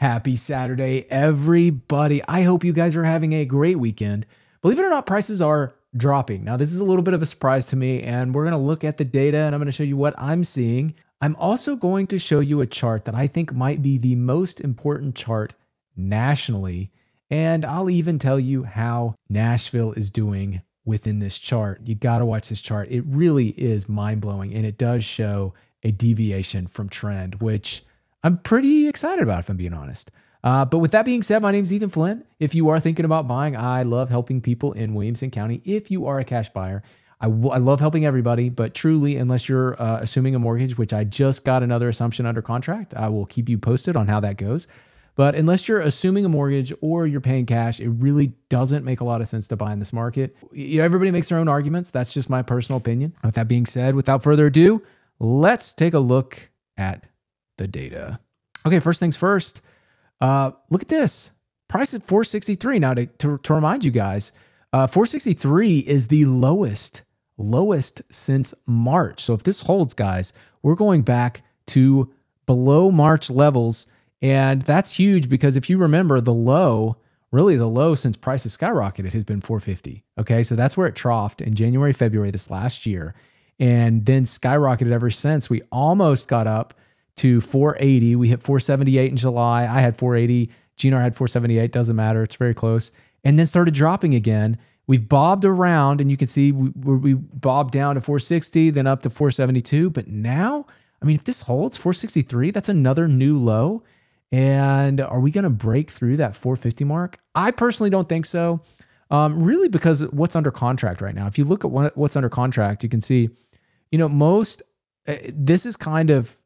Happy Saturday, everybody. I hope you guys are having a great weekend. Believe it or not, prices are dropping. Now, this is a little bit of a surprise to me, and we're going to look at the data and I'm going to show you what I'm seeing. I'm also going to show you a chart that I think might be the most important chart nationally, and I'll even tell you how Nashville is doing within this chart. You got to watch this chart. It really is mind-blowing, and it does show a deviation from trend, which I'm pretty excited about, if I'm being honest. But with that being said, my name is Ethan Flynn. If you are thinking about buying, I love helping people in Williamson County. If you are a cash buyer, I love helping everybody, but truly, unless you're assuming a mortgage, which I just got another assumption under contract, I will keep you posted on how that goes. But unless you're assuming a mortgage or you're paying cash, it really doesn't make a lot of sense to buy in this market. You know, everybody makes their own arguments. That's just my personal opinion. With that being said, without further ado, let's take a look at the data. Okay, first things first, look at this. Price at 463. Now, to remind you guys, 463 is the lowest since March. So if this holds, guys, we're going back to below March levels. And that's huge because if you remember, the low since prices skyrocketed has been 450. Okay, so that's where it troughed in January, February this last year, and then skyrocketed ever since. We almost got up to 480. We hit 478 in July. I had 480. Gino had 478. Doesn't matter. It's very close. And then started dropping again. We've bobbed around, and you can see we bobbed down to 460, then up to 472. But now, I mean, if this holds 463, that's another new low. And are we going to break through that 450 mark? I personally don't think so. Really, because what's under contract right now. If you look at what's under contract, you can see, you know, this is kind of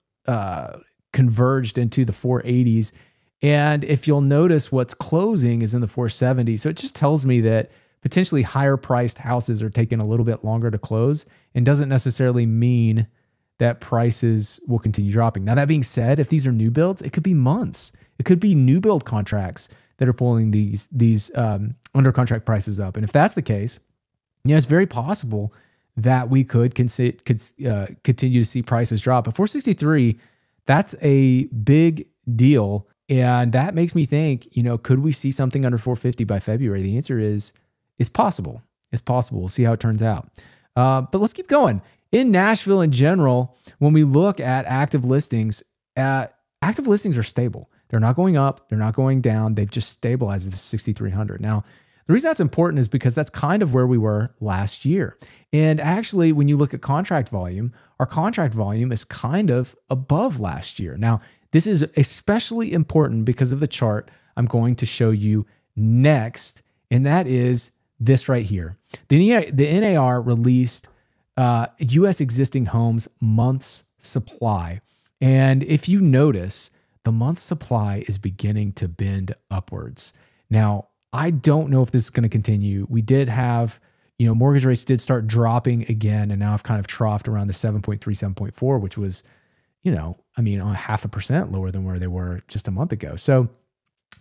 converged into the 480s. And if you'll notice, what's closing is in the 470s. So it just tells me that potentially higher priced houses are taking a little bit longer to close, and doesn't necessarily mean that prices will continue dropping. Now, that being said, if these are new builds, it could be months. It could be new build contracts that are pulling these under contract prices up. And if that's the case, you know, it's very possible that we could continue to see prices drop. But 463, that's a big deal. And that makes me think, you know, could we see something under 450 by February? The answer is, it's possible. It's possible. We'll see how it turns out. But let's keep going. In Nashville in general, when we look at active listings are stable. They're not going up. They're not going down. They've just stabilized at 6,300. Now, the reason that's important is because that's kind of where we were last year. And actually, when you look at contract volume, our contract volume is kind of above last year. Now, this is especially important because of the chart I'm going to show you next, and that is this right here. The NAR released U.S. existing homes months supply. And if you notice, the month supply is beginning to bend upwards. Now, I don't know if this is going to continue. We did have, you know, mortgage rates did start dropping again, and now I've kind of troughed around the 7.3, 7.4, which was, you know, I mean, 0.5% lower than where they were just a month ago. So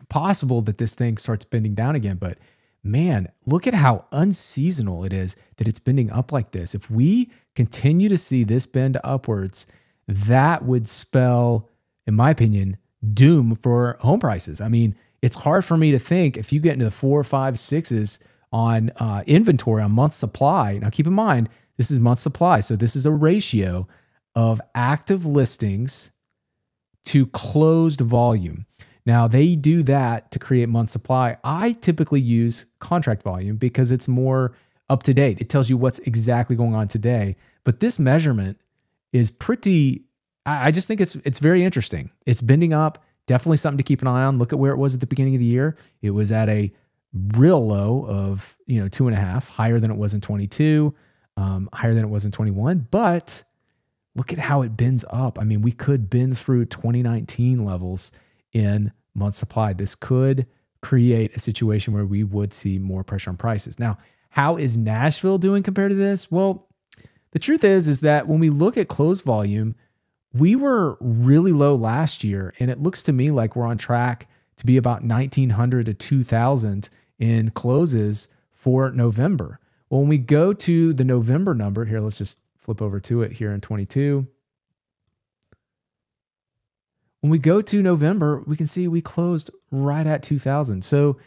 possible that this thing starts bending down again, but man, look at how unseasonal it is that it's bending up like this. If we continue to see this bend upwards, that would spell, in my opinion, doom for home prices. I mean, it's hard for me to think if you get into the 4, 5, 6s on inventory on month supply. Now, keep in mind, this is month supply. So this is a ratio of active listings to closed volume. Now, they do that to create month supply. I typically use contract volume because it's more up to date. It tells you what's exactly going on today. But this measurement is pretty, I just think it's very interesting. It's bending up, definitely something to keep an eye on. Look at where it was at the beginning of the year. It was at a real low of, 2.5, higher than it was in 22, higher than it was in 21. But look at how it bends up. I mean, we could bend through 2019 levels in month supply. This could create a situation where we would see more pressure on prices. Now, how is Nashville doing compared to this? Well, the truth is that when we look at closed volume, we were really low last year, and it looks to me like we're on track to be about 1,900 to 2,000 in closes for November. Well, when we go to the November number here, let's just flip over to it here in 22. When we go to November, we can see we closed right at 2,000. So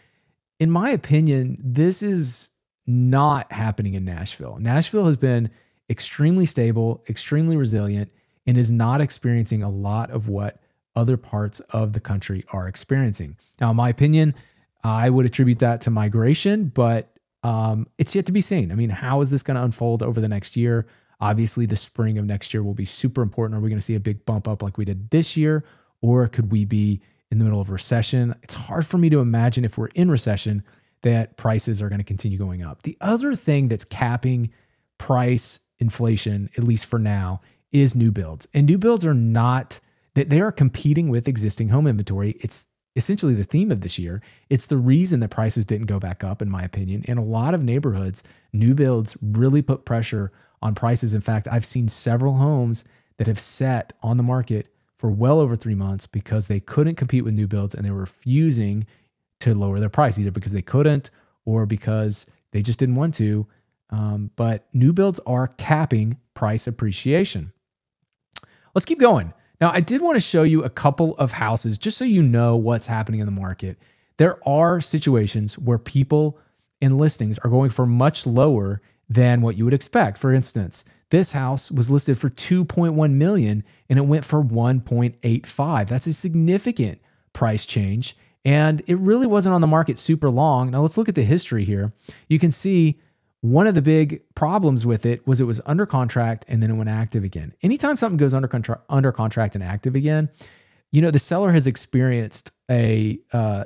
in my opinion, this is not happening in Nashville. Nashville has been extremely stable, extremely resilient, and is not experiencing a lot of what other parts of the country are experiencing. Now, in my opinion, I would attribute that to migration, but it's yet to be seen. I mean, how is this going to unfold over the next year? Obviously, the spring of next year will be super important. Are we going to see a big bump up like we did this year? Or could we be in the middle of a recession? It's hard for me to imagine if we're in recession that prices are going to continue going up. The other thing that's capping price inflation, at least for now, is new builds. And new builds are not, they are competing with existing home inventory. It's essentially the theme of this year. It's the reason that prices didn't go back up, in my opinion. In a lot of neighborhoods, new builds really put pressure on prices. In fact, I've seen several homes that have sat on the market for well over 3 months because they couldn't compete with new builds and they were refusing to lower their price, either because they couldn't or because they just didn't want to. But new builds are capping price appreciation. Let's keep going. Now, I did want to show you a couple of houses just so you know what's happening in the market. There are situations where people in listings are going for much lower than what you would expect. For instance, this house was listed for $2.1 million and it went for $1.85. That's a significant price change. And it really wasn't on the market super long. Now let's look at the history here. You can see one of the big problems with it was under contract and then it went active again. Anytime something goes under contract and active again, the seller has experienced a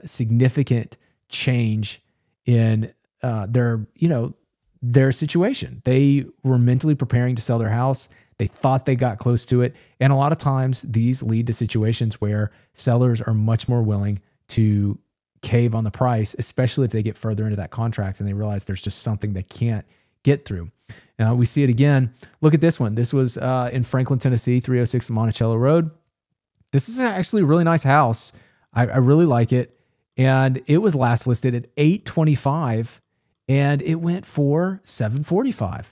significant change in their situation. They were mentally preparing to sell their house. They thought they got close to it. And a lot of times these lead to situations where sellers are much more willing to cave on the price, especially if they get further into that contract and they realize there's just something they can't get through. We see it again. Look at this one. This was in Franklin, Tennessee, 306 Monticello Road. This is actually a really nice house. I really like it. And it was last listed at $825 and it went for $745.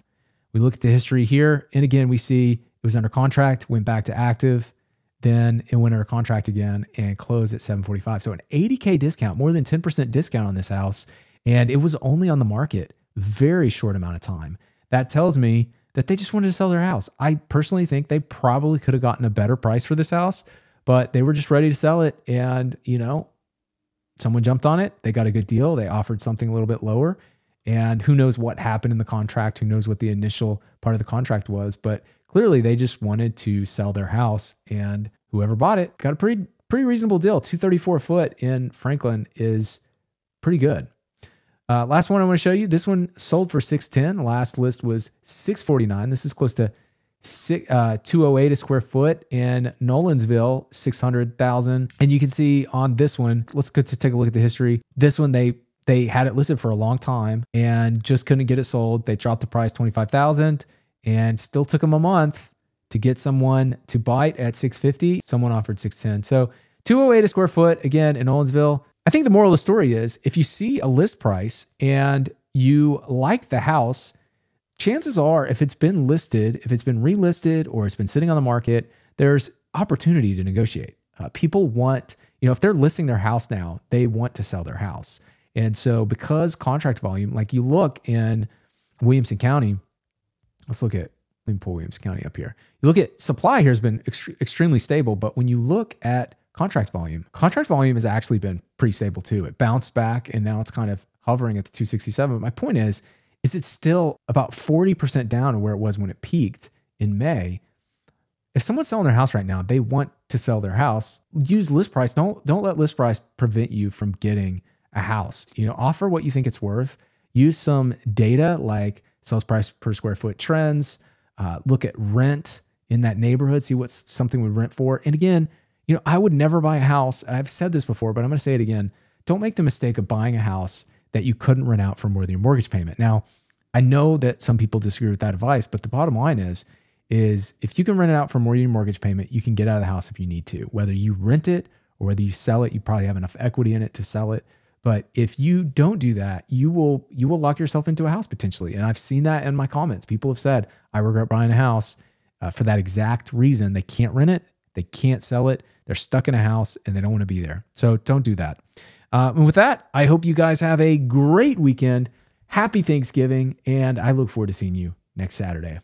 We look at the history here. And again, we see it was under contract, went back to active. Then it went under contract again and closed at $745. So an $80K discount, more than 10% discount on this house. And it was only on the market very short amount of time. That tells me that they just wanted to sell their house. I personally think they probably could have gotten a better price for this house, but they were just ready to sell it. And, someone jumped on it. They got a good deal. They offered something a little bit lower. And who knows what happened in the contract? Who knows what the initial part of the contract was? But clearly, they just wanted to sell their house, and whoever bought it got a pretty reasonable deal. 234 foot in Franklin is pretty good. Last one I want to show you. This one sold for $610. Last list was $649. This is close to $208 a square foot in Nolensville, $600,000. And you can see on this one, let's go to take a look at the history. This one they had it listed for a long time and just couldn't get it sold. They dropped the price $25,000. And still took them a month to get someone to buy it at $650. Someone offered $610. So $208 a square foot, again, in Owensville. I think the moral of the story is if you see a list price and you like the house, chances are if it's been listed, if it's been relisted or it's been sitting on the market, there's opportunity to negotiate. People want, if they're listing their house now, they want to sell their house. And so because contract volume, like you look in Williamson County, let me pull Williamson County up here. You look at supply here has been extremely stable, but when you look at contract volume has actually been pretty stable too. It bounced back and now it's kind of hovering at the 267. But my point is it's still about 40% down to where it was when it peaked in May. If someone's selling their house right now, they want to sell their house. Use list price. Don't let list price prevent you from getting a house. Offer what you think it's worth. Use some data like sales price per square foot trends, look at rent in that neighborhood, see what's something we rent for. And again, I would never buy a house. I've said this before, but I'm going to say it again. Don't make the mistake of buying a house that you couldn't rent out for more than your mortgage payment. Now, I know that some people disagree with that advice, but the bottom line is if you can rent it out for more than your mortgage payment, you can get out of the house if you need to. Whether you rent it or whether you sell it, you probably have enough equity in it to sell it. But if you don't do that, you will lock yourself into a house potentially. And I've seen that in my comments. People have said, I regret buying a house for that exact reason. They can't rent it. They can't sell it. They're stuck in a house and they don't want to be there. So don't do that. And with that, I hope you guys have a great weekend. Happy Thanksgiving. And I look forward to seeing you next Saturday.